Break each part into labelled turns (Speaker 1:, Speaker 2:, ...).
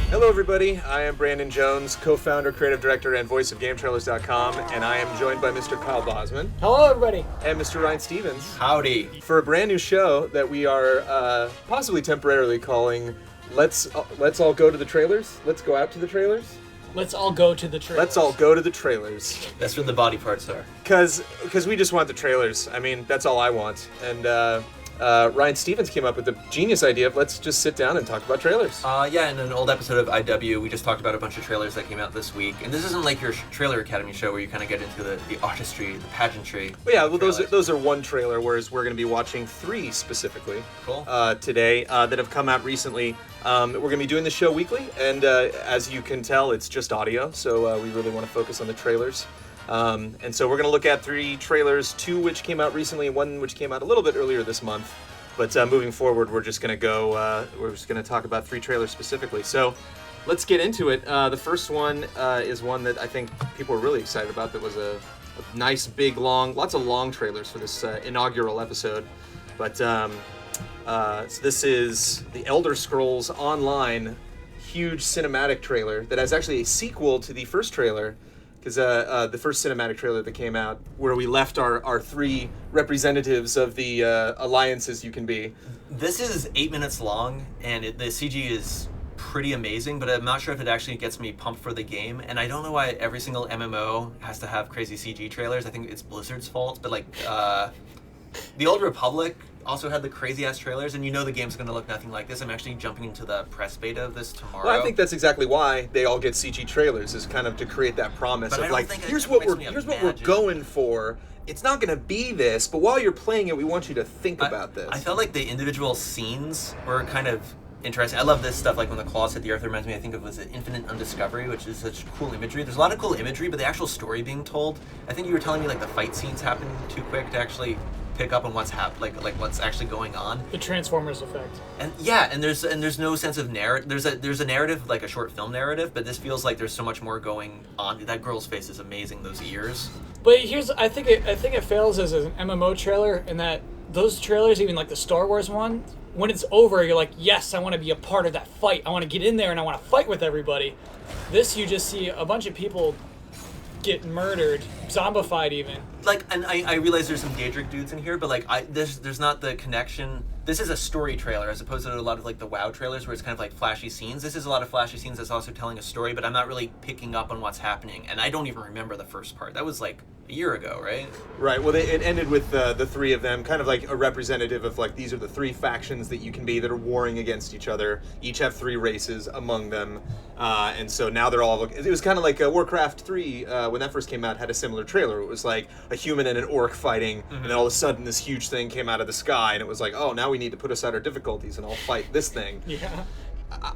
Speaker 1: Hello everybody, I am Brandon Jones, co-founder, creative director, and voice of GameTrailers.com, and I am joined by Mr. Kyle Bosman.
Speaker 2: Hello everybody.
Speaker 1: And Mr. Ryan Stevens.
Speaker 3: Howdy.
Speaker 1: For a brand new show that we are possibly temporarily calling Let's All Go to the Trailers? Let's Go Out to the Trailers?
Speaker 2: Let's all go to the trailers.
Speaker 1: Let's all go to the trailers.
Speaker 3: That's where the body parts are.
Speaker 1: Because we just want the trailers. I mean, that's all I want. And Ryan Stevens came up with the genius idea of let's just sit down and talk about trailers.
Speaker 3: Yeah, in an old episode of IW, we just talked about a bunch of trailers that came out this week. And this isn't like your Trailer Academy show where you kind of get into the artistry, the pageantry.
Speaker 1: Well, yeah, well, those are one trailer, whereas we're going to be watching three specifically today that have come out recently. We're going to be doing the show weekly, and as you can tell, it's just audio, so we really want to focus on the trailers. And so we're going to look at three trailers, two which came out recently and one which came out a little bit earlier this month. But moving forward, we're just going to talk about three trailers specifically. So let's get into it. The first one is one that I think people are really excited about. That was a nice, big, lots of long trailers for this inaugural episode. But so this is the Elder Scrolls Online huge cinematic trailer that has actually a sequel to the first trailer. Because the first cinematic trailer that came out, where we left our three representatives of the alliances you can be.
Speaker 3: This is 8 minutes long, and the CG is pretty amazing, but I'm not sure if it actually gets me pumped for the game. And I don't know why every single MMO has to have crazy CG trailers. I think it's Blizzard's fault, but like the Old Republic also had the crazy-ass trailers, and you know the game's going to look nothing like this. I'm actually jumping into the press beta of this tomorrow.
Speaker 1: Well, I think that's exactly why they all get CG trailers, is kind of to create that promise
Speaker 3: but
Speaker 1: of like, here's what we're going for. It's not going to be this, but while you're playing it, we want you to think about this.
Speaker 3: I felt like the individual scenes were kind of interesting. I love this stuff, like when the claws hit the earth. It reminds me, I think it was Infinite Undiscovery, which is such cool imagery. There's a lot of cool imagery, but the actual story being told, I think you were telling me like the fight scenes happen too quick to actually pick up on what's like what's actually going on.
Speaker 2: The Transformers effect.
Speaker 3: And yeah, and there's no sense of narrative. There's a narrative, like a short film narrative, but this feels like there's so much more going on. That girl's face is amazing. Those ears.
Speaker 2: But I think it fails as an MMO trailer in that those trailers, even like the Star Wars one, when it's over, you're like, yes, I want to be a part of that fight. I want to get in there and I want to fight with everybody. This, you just see a bunch of people get murdered, zombified even.
Speaker 3: Like, and I realize there's some Daedric dudes in here, but like, there's not the connection. This is a story trailer as opposed to a lot of like the WoW trailers where it's kind of like flashy scenes. This is a lot of flashy scenes that's also telling a story, but I'm not really picking up on what's happening. And I don't even remember the first part. That was like a year ago, right?
Speaker 1: Right. Well, it ended with the three of them, kind of like a representative of like, these are the three factions that you can be that are warring against each other. Each have three races among them. And so now they're all, it was kind of like Warcraft 3, when that first came out, had a similar trailer. It was like a human and an orc fighting, and then all of a sudden this huge thing came out of the sky, and it was like, oh, now we need to put aside our difficulties and all fight this thing.
Speaker 2: Yeah.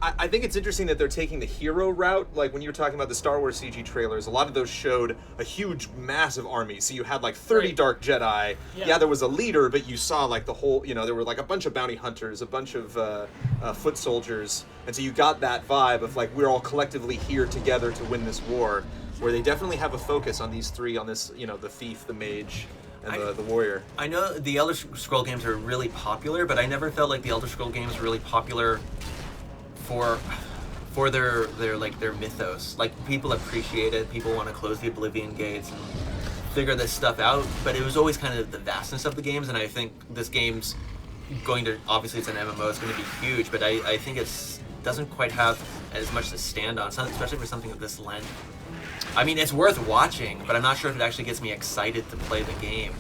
Speaker 1: I think it's interesting that they're taking the hero route. Like when you were talking about the Star Wars CG trailers, a lot of those showed a huge, massive army. So you had like 30 Dark Jedi. Yeah, there was a leader, but you saw like the whole, there were like a bunch of bounty hunters, a bunch of foot soldiers. And so you got that vibe of like, we're all collectively here together to win this war, where they definitely have a focus on these three, on this, the thief, the mage, and the warrior.
Speaker 3: I know the Elder Scroll games are really popular, but I never felt like the Elder Scroll games were really popular for their mythos. Like, people appreciate it, people want to close the Oblivion gates and figure this stuff out, but it was always kind of the vastness of the games, and I think this game's going to, obviously it's an MMO, it's going to be huge, but I think it doesn't quite have as much to stand on, especially for something of this length. I mean, it's worth watching, but I'm not sure if it actually gets me excited to play the game.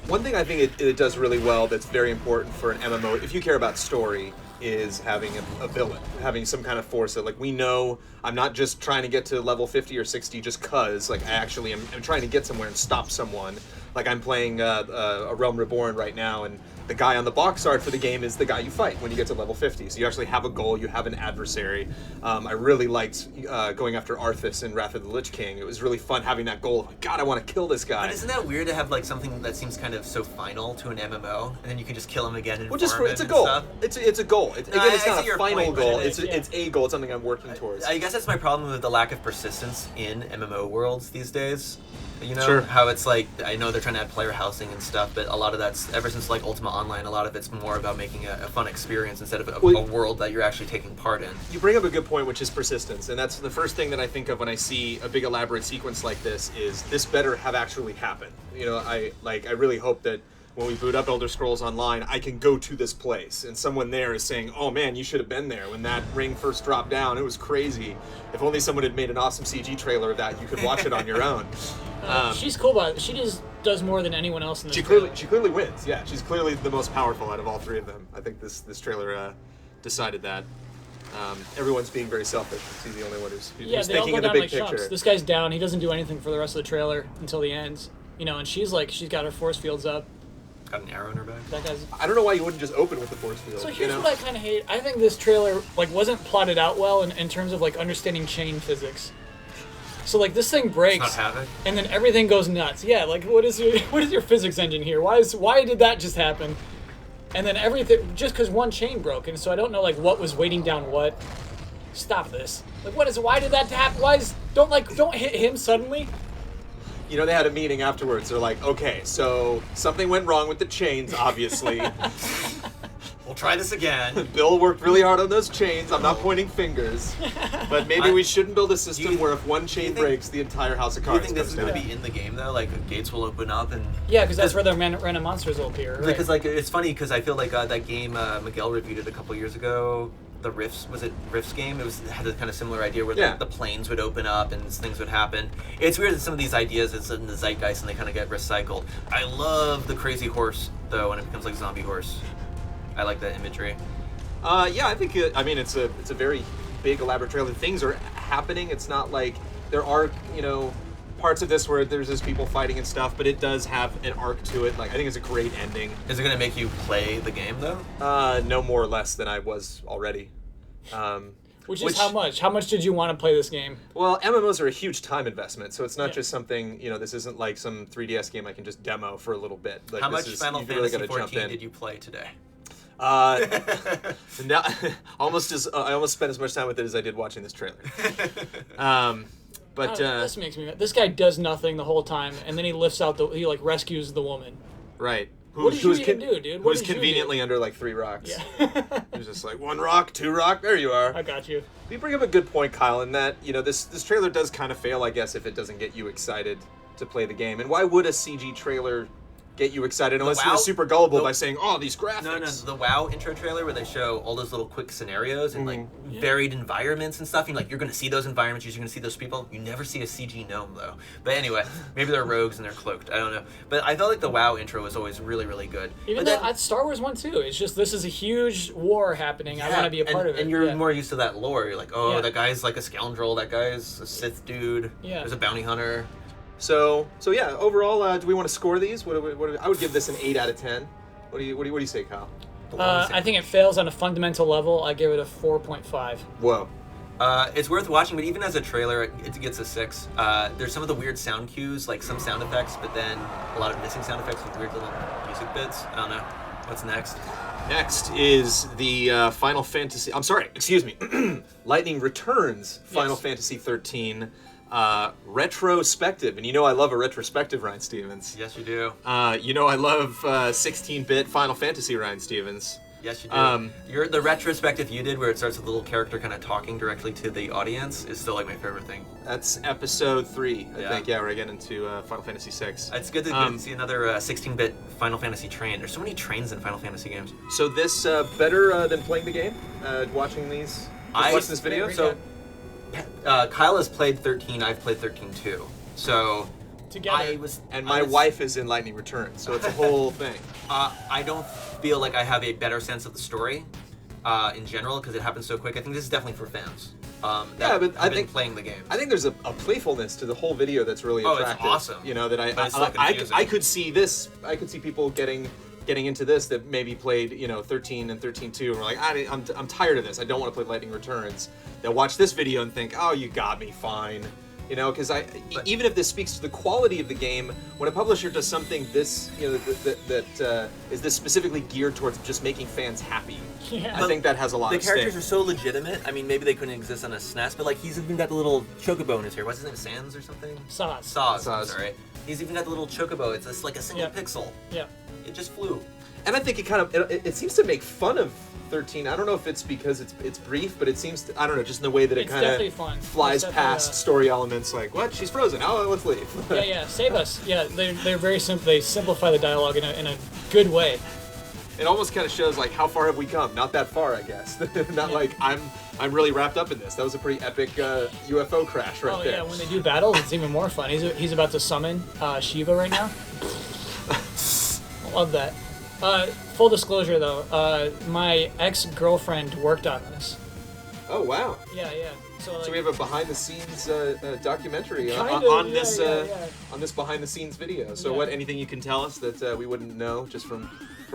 Speaker 1: One thing I think it does really well that's very important for an MMO, if you care about story, is having a villain, having some kind of force that, like, we know I'm not just trying to get to level 50 or 60 just cause, like, I actually am trying to get somewhere and stop someone. Like, I'm playing a Realm Reborn right now, and the guy on the box art for the game is the guy you fight when you get to level 50. So you actually have a goal, you have an adversary. I really liked going after Arthas in Wrath of the Lich King. It was really fun having that goal of, like, God, I want to kill this guy.
Speaker 3: But isn't that weird to have, like, something that seems kind of so final to an MMO, and then you can just kill him again and
Speaker 1: it's a goal.
Speaker 3: Stuff?
Speaker 1: It's a goal. It's not a final goal. It's a goal. It's something I'm working towards.
Speaker 3: I guess that's my problem with the lack of persistence in MMO worlds these days. You know
Speaker 1: Sure.
Speaker 3: how it's like, I know they're trying to add player housing and stuff, but a lot of that's, ever since like Ultima Online, a lot of it's more about making a fun experience instead of a world that you're actually taking part in.
Speaker 1: You bring up a good point, which is persistence, and that's the first thing that I think of when I see a big elaborate sequence like this. Is this better have actually happened? You know, I really hope that when we boot up Elder Scrolls Online, I can go to this place and someone there is saying, "Oh man, you should have been there when that ring first dropped down. It was crazy. If only someone had made an awesome CG trailer of that, you could watch it on your own."
Speaker 2: She's cool, but she just does more than anyone else in this.
Speaker 1: She clearly wins. Yeah, she's clearly the most powerful out of all three of them. I think this trailer decided that. Everyone's being very selfish. She's the only one who's thinking of the big picture.
Speaker 2: Chumps. This guy's down. He doesn't do anything for the rest of the trailer until the end. You know, and she's got her force fields up.
Speaker 3: Got an arrow in her back.
Speaker 2: That guy's.
Speaker 1: I don't know why you wouldn't just open with the force field.
Speaker 2: So here's what I kind of hate. I think this trailer wasn't plotted out well in terms of understanding chain physics. So this thing breaks,
Speaker 3: It's not havoc.
Speaker 2: and then everything goes nuts. Yeah, what is your physics engine here? Why did that just happen? And then everything just because one chain broke, and so I don't know what was weighting down what. Stop this! Why did that happen? Don't hit him suddenly.
Speaker 1: You know, they had a meeting afterwards. They're like, okay, so something went wrong with the chains, obviously.
Speaker 3: We'll try this again.
Speaker 1: Bill worked really hard on those chains. I'm not pointing fingers. But maybe we shouldn't build a system where if one chain breaks, the entire house of
Speaker 3: Do you
Speaker 1: cards
Speaker 3: think this is
Speaker 1: goes
Speaker 3: going
Speaker 1: down.
Speaker 3: to be in the game, though? Gates will open up and...
Speaker 2: Yeah, because that's where the random monsters will appear. Right?
Speaker 3: Because, it's funny, because I feel like that game, Miguel reviewed it a couple years ago. The Rifts game? It had a kind of similar idea where the planes would open up and things would happen. It's weird that some of these ideas it's in the zeitgeist and they kind of get recycled. I love the crazy horse, though, when it becomes like zombie horse. I like that imagery.
Speaker 1: Yeah, I think it's a very big elaborate trailer. Things are happening. It's not like there are parts of this where there's just people fighting and stuff, but it does have an arc to it. I think it's a great ending.
Speaker 3: Is it going to make you play the game though?
Speaker 1: No more or less than I was already.
Speaker 2: Which is how much? How much did you want to play this game?
Speaker 1: Well, MMOs are a huge time investment, so it's not just something, this isn't like some 3DS game I can just demo for a little bit.
Speaker 3: How much Final Fantasy 14 did you play today?
Speaker 1: Now, I almost spent as much time with it as I did watching this trailer. But
Speaker 2: this makes me mad. This guy does nothing the whole time, and then he lifts out he rescues the woman.
Speaker 1: Right.
Speaker 2: What did you even do, dude?
Speaker 1: Who's conveniently under 3 rocks.
Speaker 2: Yeah.
Speaker 1: He's just 1 rock, 2 rock, there you are.
Speaker 2: I got you.
Speaker 1: You bring up a good point, Kyle, in that, this trailer does kind of fail, I guess, if it doesn't get you excited to play the game. And why would a CG trailer get you excited unless you're super gullible by saying, "Oh, these graphics."
Speaker 3: No, the WoW intro trailer where they show all those little quick scenarios and varied environments and stuff. And you're going to see those environments, you're going to see those people. You never see a CG gnome though. But anyway, maybe they're rogues and they're cloaked. I don't know. But I felt like the WoW intro was always really, really good.
Speaker 2: Even though Star Wars one too. It's just this is a huge war happening. I want to be a part of it.
Speaker 3: And you're more used to that lore. You're like, oh, that guy's like a scoundrel. That guy's a Sith dude.
Speaker 2: Yeah.
Speaker 3: There's a bounty hunter.
Speaker 1: So yeah. Overall, do we want to score these? I would give this an 8 out of 10. What do you say, Kyle?
Speaker 2: I think it fails on a fundamental level. I give it a 4.5.
Speaker 1: Whoa.
Speaker 3: It's worth watching, but even as a trailer, it gets a 6. There's some of the weird sound cues, like some sound effects, but then a lot of missing sound effects with weird little music bits. I don't know. What's next?
Speaker 1: Next is the Final Fantasy... I'm sorry, excuse me. Lightning Returns Final Fantasy 13 Retro-Spective. And I love a retrospective, Ryan Stevens.
Speaker 3: Yes, you do.
Speaker 1: I love 16-bit Final Fantasy, Ryan Stevens.
Speaker 3: Yes, you do. The retrospective you did, where it starts with a little character kind of talking directly to the audience, is still my favorite thing.
Speaker 1: That's episode 3, I think. Yeah, where I get into Final Fantasy 6.
Speaker 3: It's good to see another 16-bit Final Fantasy train. There's so many trains in Final Fantasy games.
Speaker 1: So this better than playing the game? Watching these? Watching this video?
Speaker 3: So Kyle has played 13. I've played 13 too. So
Speaker 2: together.
Speaker 1: My wife is in Lightning Returns, so it's a whole thing.
Speaker 3: I don't feel like I have a better sense of the story in general because it happens so quick. I think this is definitely for fans.
Speaker 1: But I think
Speaker 3: playing the game.
Speaker 1: I think there's a playfulness to the whole video that's really attractive.
Speaker 3: It's awesome.
Speaker 1: That I could see this. I could see people getting into this that maybe played 13 and 13-2 and were like, I'm tired of this. I don't want to play Lightning Returns. They'll watch this video and think, oh, you got me, fine. Because even if this speaks to the quality of the game, when a publisher does something this, that is this specifically geared towards just making fans happy, I think that has a lot of stake.
Speaker 3: The characters are so legitimate. I mean, maybe they couldn't exist on a SNES, but he's even got the little chocobo in his hair. What's his name? Sans or something?
Speaker 2: Saz.
Speaker 3: I'm sorry. He's even got the little chocobo. It's just like a single pixel.
Speaker 2: Yeah.
Speaker 3: It just flew.
Speaker 1: And I think it seems to make fun of 13. I don't know if it's because it's brief, but it seems to, I don't know, just in the way that it kind of flies past story elements. Like, what? She's frozen. Oh, let's leave.
Speaker 2: Yeah. Save us. Yeah, they're very simple. They simplify the dialogue in a good way.
Speaker 1: It almost kind of shows like how far have we come? Not that far, I guess. Not like I'm really wrapped up in this. That was a pretty epic UFO crash right there.
Speaker 2: Oh yeah, when they do battles, it's even more fun. He's about to summon Shiva right now. Love that. Full disclosure though, my ex-girlfriend worked on this.
Speaker 1: Oh wow.
Speaker 2: Yeah. So
Speaker 1: we have a behind-the-scenes documentary
Speaker 2: on
Speaker 1: this behind-the-scenes video. So what? Anything you can tell us that we wouldn't know just from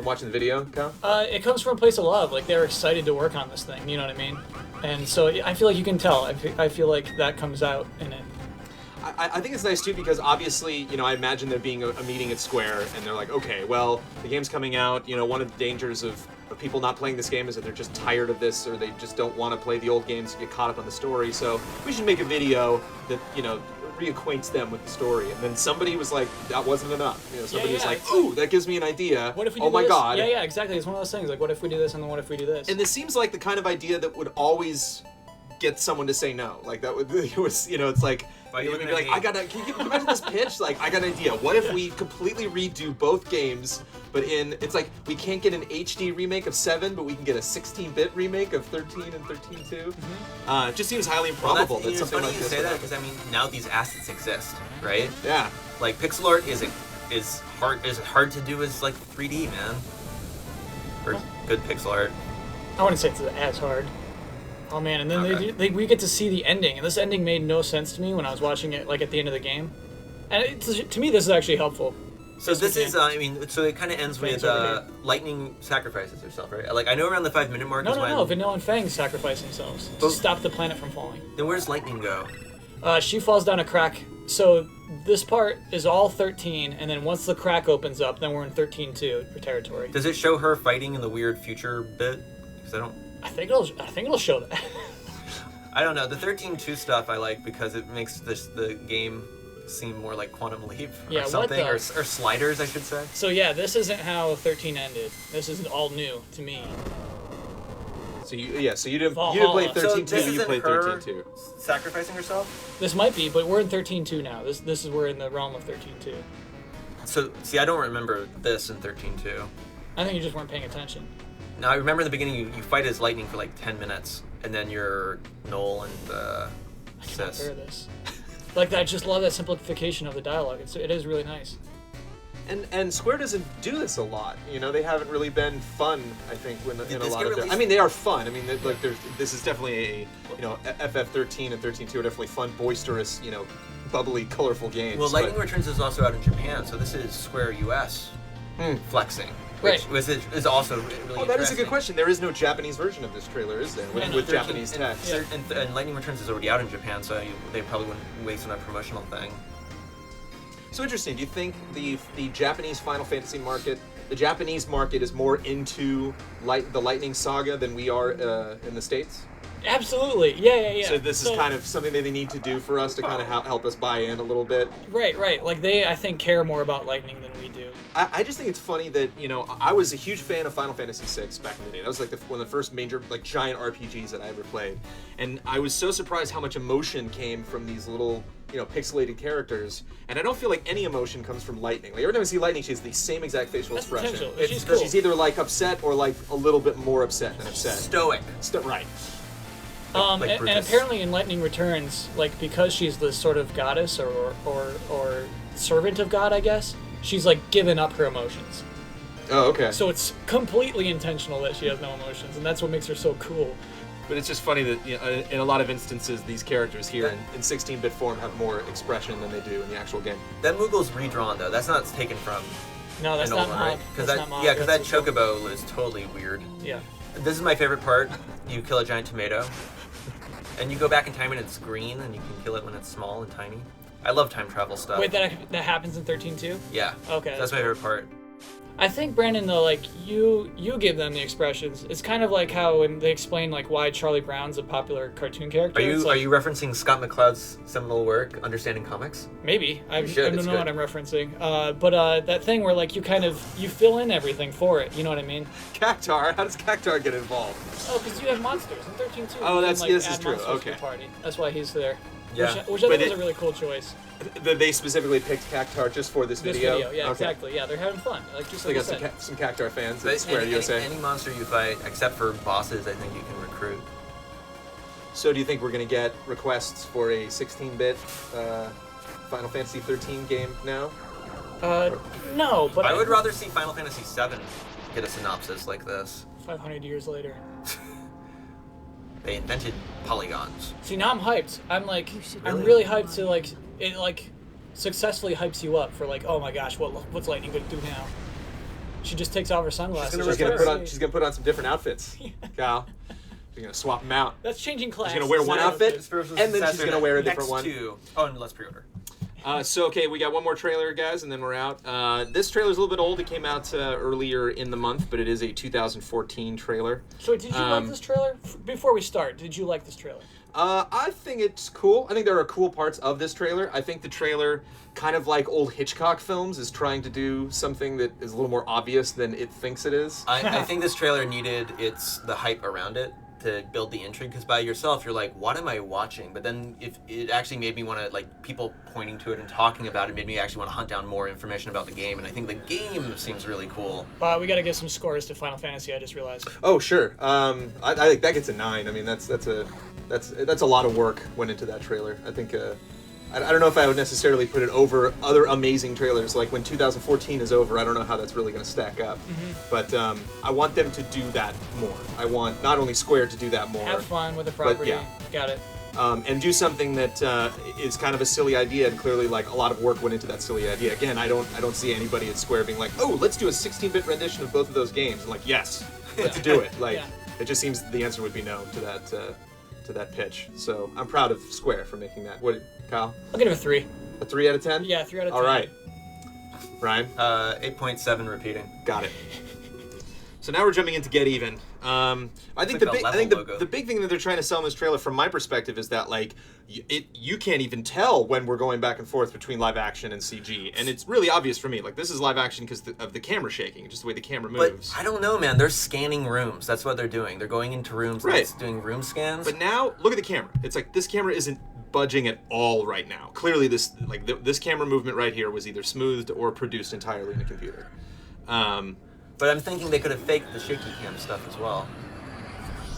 Speaker 1: watching the video, Kyle?
Speaker 2: It comes from a place of love. Like they're excited to work on this thing. You know what I mean? And so I feel like you can tell. I feel like that comes out in it.
Speaker 1: I think it's nice too because obviously, I imagine there being a meeting at Square and they're like, okay, well, the game's coming out. One of the dangers of people not playing this game is that they're just tired of this or they just don't want to play the old games to get caught up on the story. So we should make a video that, reacquaints them with the story. And then somebody was like, that wasn't enough. Somebody was like, ooh, that gives me an idea.
Speaker 2: What if we do
Speaker 1: oh my
Speaker 2: this?
Speaker 1: God.
Speaker 2: Yeah, exactly. It's one of those things. Like, what if we do this and then what if we do this?
Speaker 1: And this seems like the kind of idea that would always get someone to say no. Like that would, it's like, you'd be like, can you imagine this pitch? Like, I got an idea. What if we completely redo both games, but it's like, we can't get an HD remake of 7, but we can get a 16-bit remake of 13 and 13-2? Mm-hmm. It just seems highly improbable that something like this.
Speaker 3: It's funny you say that, because, now these assets exist, right?
Speaker 1: Yeah.
Speaker 3: Like, pixel art is hard to do as, like, 3D, man. Or good pixel art.
Speaker 2: I wouldn't say it's as hard. Oh man, and then we get to see the ending, and this ending made no sense to me when I was watching it, like at the end of the game. And to me, this is actually helpful.
Speaker 3: So this is, so it kind of ends with Lightning sacrifices herself, right? Like I know around the 5-minute mark is when.
Speaker 2: No, Vanilla and Fang sacrifice themselves to stop the planet from falling.
Speaker 3: Then where does Lightning go?
Speaker 2: She falls down a crack. So this part is all 13, and then once the crack opens up, then we're in 13-2 territory.
Speaker 3: Does it show her fighting in the weird future bit? Because
Speaker 2: I think it'll show that.
Speaker 3: I don't know. The 13-2 stuff I like because it makes the game seem more like Quantum Leap or something, or Sliders, I should say.
Speaker 2: So yeah, this isn't how 13 ended. This is all new to me.
Speaker 1: So you didn't play 13-2, you played 13-2.
Speaker 3: Sacrificing herself?
Speaker 2: This might be, but we're in 13-2 now. This is we're in the realm of 13-2.
Speaker 3: So see, I don't remember this in 13-2.
Speaker 2: I think you just weren't paying attention.
Speaker 3: Now, I remember in the beginning, you fight as Lightning for like 10 minutes, and then you're Noel and
Speaker 2: I
Speaker 3: Sis.
Speaker 2: can't bear this. Like, I just love that simplification of the dialogue. It is really nice.
Speaker 1: And Square doesn't do this a lot. They haven't really been fun, I think, in a lot of their... they are fun. This is definitely FF13 and 13-2 are definitely fun, boisterous, bubbly, colorful games.
Speaker 3: Well, Lightning Returns is also out in Japan, so this is Square US flexing. Which is also really interesting.
Speaker 1: That is a good question. There is no Japanese version of this trailer, is there? With Japanese text.
Speaker 3: And Lightning Returns is already out in Japan, so they probably wouldn't waste on a promotional thing.
Speaker 1: So interesting. Do you think the Japanese Final Fantasy market, the Japanese market is more into the Lightning Saga than we are in the States?
Speaker 2: Absolutely. Yeah.
Speaker 1: So this is kind of something that they need to do for us to kind of help us buy in a little bit.
Speaker 2: Right. Like they, I think, care more about Lightning than we do.
Speaker 1: I just think it's funny that, I was a huge fan of Final Fantasy VI back in the day. That was like one of the first major, like, giant RPGs that I ever played. And I was so surprised how much emotion came from these little, pixelated characters. And I don't feel like any emotion comes from Lightning. Like, every time I see Lightning, she has the same exact facial expression.
Speaker 2: She's cool.
Speaker 1: She's either, like, upset or, like, a little bit more upset than upset.
Speaker 3: Stoic.
Speaker 1: Right.
Speaker 2: And apparently in Lightning Returns, like, because she's this sort of goddess or servant of God, I guess, she's like given up her emotions.
Speaker 1: Oh, okay.
Speaker 2: So it's completely intentional that she has no emotions, and that's what makes her so cool.
Speaker 1: But it's just funny that in a lot of instances, these characters here in 16-bit form have more expression than they do in the actual game.
Speaker 3: That Moogle's redrawn though. That's not taken from.
Speaker 2: No, that's not
Speaker 3: right? Because that chocobo is totally weird.
Speaker 2: Yeah.
Speaker 3: This is my favorite part. You kill a giant tomato, and you go back in time and it's green, and you can kill it when it's small and tiny. I love time travel stuff.
Speaker 2: Wait, that happens in 13-2?
Speaker 3: Yeah.
Speaker 2: Okay.
Speaker 3: That's my favorite part.
Speaker 2: I think, Brandon, though, like, you give them the expressions. It's kind of like how when they explain, like, why Charlie Brown's a popular cartoon character.
Speaker 3: Are you referencing Scott McCloud's seminal work, Understanding Comics?
Speaker 2: Maybe. I
Speaker 3: should,
Speaker 2: don't
Speaker 3: it's
Speaker 2: know
Speaker 3: good.
Speaker 2: what I'm referencing. But that thing where, like, you fill in everything for it. You know what I mean?
Speaker 1: Cactar? How does Cactar get involved?
Speaker 2: Oh, because you have monsters in 13 too.
Speaker 1: Oh,
Speaker 2: You
Speaker 1: this
Speaker 2: can, like,
Speaker 1: is
Speaker 2: add
Speaker 1: true.
Speaker 2: monsters to
Speaker 1: Okay.
Speaker 2: the party. That's why he's there.
Speaker 3: Yeah.
Speaker 2: Which I
Speaker 1: But
Speaker 2: think was a really cool choice.
Speaker 1: They specifically picked Cactar just for this video?
Speaker 2: Yeah,
Speaker 1: Okay.
Speaker 2: exactly. Yeah, they're having fun. Like just
Speaker 1: They
Speaker 2: like
Speaker 1: got
Speaker 2: I said.
Speaker 1: some Cactar fans
Speaker 3: But
Speaker 1: at Square USA.
Speaker 3: any monster you fight, except for bosses, I think you can recruit.
Speaker 1: So do you think we're going to get requests for a 16-bit Final Fantasy 13 game now?
Speaker 2: No, but
Speaker 3: I would rather see Final Fantasy VII get a synopsis like this.
Speaker 2: 500 years later.
Speaker 3: They invented polygons.
Speaker 2: See, now I'm hyped. I'm like, I'm
Speaker 3: Really?
Speaker 2: really hyped to like it like successfully hypes you up for like, oh my gosh, what's Lightning gonna do now? She just takes off her sunglasses.
Speaker 1: She's gonna put on some different outfits, Kyle. She's gonna swap them out.
Speaker 2: That's changing class.
Speaker 1: She's gonna wear one outfit,
Speaker 3: Spiritual
Speaker 1: and then she's
Speaker 3: successor
Speaker 1: gonna wear a
Speaker 3: next
Speaker 1: different one.
Speaker 3: to- Oh, and let's pre-order.
Speaker 1: So okay, we got one more trailer, guys, and then we're out. This trailer's a little bit old. It came out earlier in the month, but it is a 2014 trailer.
Speaker 2: So did you like this trailer? Before we start, did you like this trailer?
Speaker 1: I think it's cool. I think there are cool parts of this trailer. I think the trailer, kind of like old Hitchcock films, is trying to do something that is a little more obvious than it thinks it is.
Speaker 3: I think this trailer needed the hype around it to build the intrigue, because by yourself you're like, what am I watching? But then if it actually made me want to, like, people pointing to it and talking about it made me actually want to hunt down more information about the game, and I think the game seems really cool.
Speaker 2: We got to get some scores to Final Fantasy. I just realized.
Speaker 1: Oh sure. I think that gets a 9. I mean that's a lot of work went into that trailer. I think I don't know if I would necessarily put it over other amazing trailers. Like when 2014 is over, I don't know how that's really going to stack up. But I want them to do that more. I want not only Square to do that more.
Speaker 2: Have fun with the property.
Speaker 1: yeah.
Speaker 2: Got it.
Speaker 1: And do something that is kind of a silly idea, and clearly like a lot of work went into that silly idea. Again, I don't see anybody at Square being like, oh, let's do a 16-bit rendition of both of those games. I'm like, yes, let's do it. Like,
Speaker 2: Yeah.
Speaker 1: it just seems the answer would be no to that pitch. So I'm proud of Square for making that. What, Kyle?
Speaker 2: I'll give it a 3.
Speaker 1: A 3 out of 10?
Speaker 2: Yeah, 3 out of 10.
Speaker 1: All right, Brian.
Speaker 3: 8.7 repeating.
Speaker 1: Got it. So now we're jumping into Get Even. I think
Speaker 3: like a level logo.
Speaker 1: the big thing that they're trying to sell in this trailer, from my perspective, is that like you can't even tell when we're going back and forth between live action and CG, and it's really obvious for me. Like this is live action because of the camera shaking, just the way the camera
Speaker 3: But
Speaker 1: moves.
Speaker 3: I don't know, man. They're scanning rooms. That's what they're doing. They're going into rooms and
Speaker 1: Right.
Speaker 3: it's doing room scans.
Speaker 1: But now look at the camera. It's like this camera isn't budging at all right now. Clearly, this camera movement right here was either smoothed or produced entirely in the computer.
Speaker 3: But I'm thinking they could have faked the shaky cam stuff as well.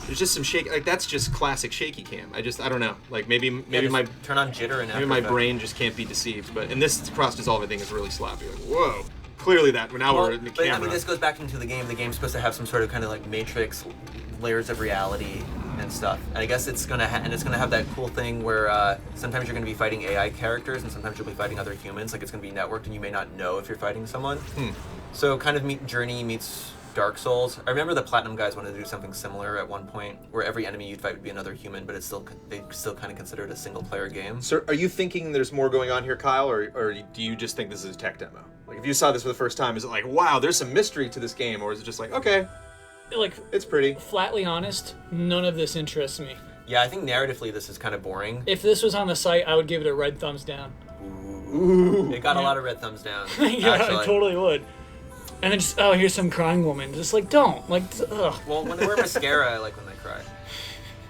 Speaker 1: There's just some shake. Like that's just classic shaky cam. I don't know. Like maybe
Speaker 3: Just
Speaker 1: my
Speaker 3: turn on jitter and
Speaker 1: maybe my brain just can't be deceived. But and this cross dissolving thing is really sloppy. Like whoa. Clearly that. Now we're in the
Speaker 3: But
Speaker 1: camera.
Speaker 3: I mean, this goes back into the game. The game's supposed to have some sort of kind of like matrix layers of reality and stuff. And I guess it's gonna have that cool thing where sometimes you're gonna be fighting AI characters and sometimes you'll be fighting other humans. Like it's gonna be networked and you may not know if you're fighting someone. So kind of Journey meets Dark Souls. I remember the Platinum guys wanted to do something similar at one point, where every enemy you'd fight would be another human, but they still kind of consider it a single player game.
Speaker 1: So are you thinking there's more going on here, Kyle, or do you just think this is a tech demo? Like if you saw this for the first time, is it like, wow, there's some mystery to this game, or is it just like, okay,
Speaker 2: Like,
Speaker 1: it's pretty?
Speaker 2: flatly honest, none of this interests me.
Speaker 3: Yeah, I think narratively this is kind of boring.
Speaker 2: If this was on the site, I would give it a red thumbs down.
Speaker 1: Ooh.
Speaker 3: It got a lot of red thumbs down.
Speaker 2: Yeah,
Speaker 3: actually.
Speaker 2: I totally would. And then just, oh, here's some crying woman. Just like, don't. Like, ugh.
Speaker 3: Well, when they wear mascara, I like when they cry.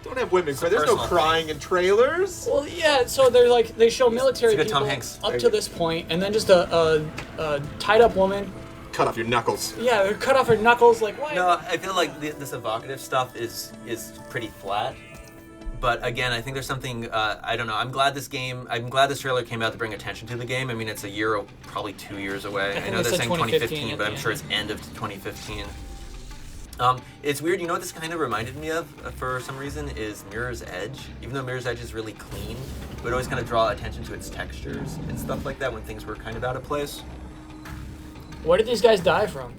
Speaker 1: Don't have women cry.
Speaker 3: It's a
Speaker 1: There's no
Speaker 3: personal
Speaker 1: crying in trailers.
Speaker 2: Well, yeah, so they're like, they show military
Speaker 3: it's a good
Speaker 2: people
Speaker 3: Tom Hanks.
Speaker 2: up to this point, and then just a tied up woman.
Speaker 1: Cut off your knuckles.
Speaker 2: Yeah, they're cut off her knuckles. Like, why?
Speaker 3: No, I feel like this evocative stuff is pretty flat. But again, I think there's something, I don't know. I'm glad this trailer came out to bring attention to the game. I mean, it's a year, probably 2 years away. I
Speaker 2: think
Speaker 3: know
Speaker 2: they
Speaker 3: they're
Speaker 2: said
Speaker 3: saying
Speaker 2: 2015
Speaker 3: 2015, but I'm
Speaker 2: at
Speaker 3: sure
Speaker 2: the
Speaker 3: it's end of 2015. It's weird. You know what this kind of reminded me of, for some reason, is Mirror's Edge. Even though Mirror's Edge is really clean, it would always kind of draw attention to its textures and stuff like that when things were kind of out of place.
Speaker 2: Where did these guys die from?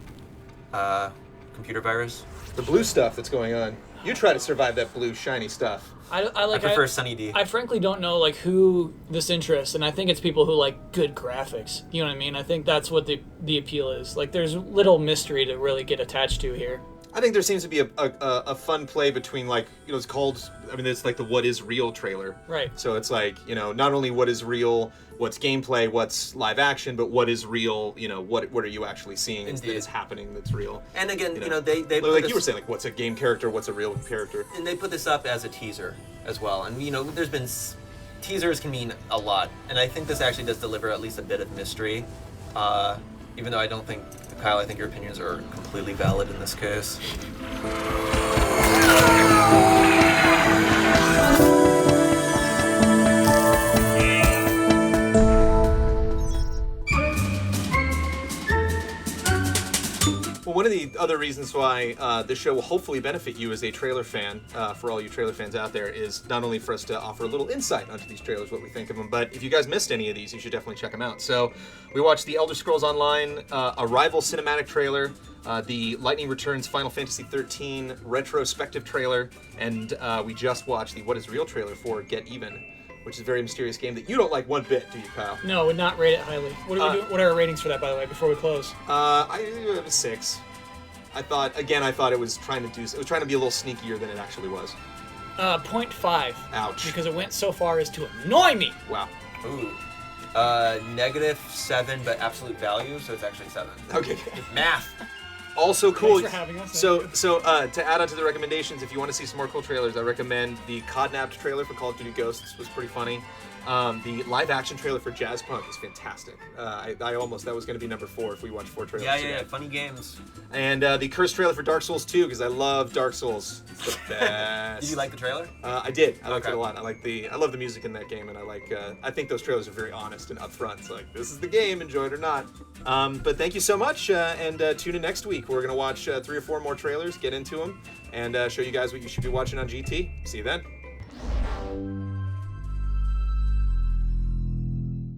Speaker 3: Computer virus.
Speaker 1: The blue stuff that's going on. You try to survive that blue shiny stuff.
Speaker 3: I prefer Sunny D.
Speaker 2: I frankly don't know like who this interests, and I think it's people who like good graphics. You know what I mean? I think that's what the appeal is. Like, there's little mystery to really get attached to here.
Speaker 1: I think there seems to be a fun play between, like, it's called, it's like the What Is Real trailer.
Speaker 2: Right.
Speaker 1: So it's like, not only what is real, what's gameplay, what's live action, but what is real, what are you actually seeing that is happening that's real.
Speaker 3: And again, they
Speaker 1: like you were saying, like, what's a game character, what's a real character.
Speaker 3: And they put this up as a teaser as well. And, there's been... Teasers can mean a lot. And I think this actually does deliver at least a bit of mystery. Even though I don't think... Kyle, I think your opinions are completely valid in this case.
Speaker 1: Well, one of the other reasons why this show will hopefully benefit you as a trailer fan, for all you trailer fans out there, is not only for us to offer a little insight onto these trailers, what we think of them, but if you guys missed any of these, you should definitely check them out. So we watched the Elder Scrolls Online Arrival cinematic trailer, the Lightning Returns Final Fantasy XIII Retro-Spective trailer, and we just watched the What Is Real trailer for Get Even, which is a very mysterious game that you don't like one bit, do you, Kyle?
Speaker 2: No, would not rate it highly. What are we doing? What are our ratings for that, by the way, before we close?
Speaker 1: I give it a 6. I thought it was trying to be a little sneakier than it actually was.
Speaker 2: 0.5.
Speaker 1: Ouch.
Speaker 2: Because it went so far as to annoy me.
Speaker 1: Wow.
Speaker 3: Ooh. -7, but absolute value, so it's actually 7.
Speaker 1: Okay.
Speaker 3: Math.
Speaker 1: Also cool.
Speaker 2: Thanks for having us.
Speaker 1: So to add on to the recommendations, if you want to see some more cool trailers, I recommend the Codnapped trailer for Call of Duty Ghosts was pretty funny. The live action trailer for Jazz Punk is fantastic. That was going to be number 4 if we watched 4 trailers.
Speaker 3: Yeah, funny games.
Speaker 1: And the Cursed trailer for Dark Souls 2, because I love Dark Souls. It's the best.
Speaker 3: Did you like the trailer?
Speaker 1: I did. I liked it a lot. I love the music in that game, and I think those trailers are very honest and upfront. It's like, this is the game, enjoy it or not. But thank you so much, and tune in next week. We're going to watch 3 or 4 more trailers, get into them, and show you guys what you should be watching on GT. See you then.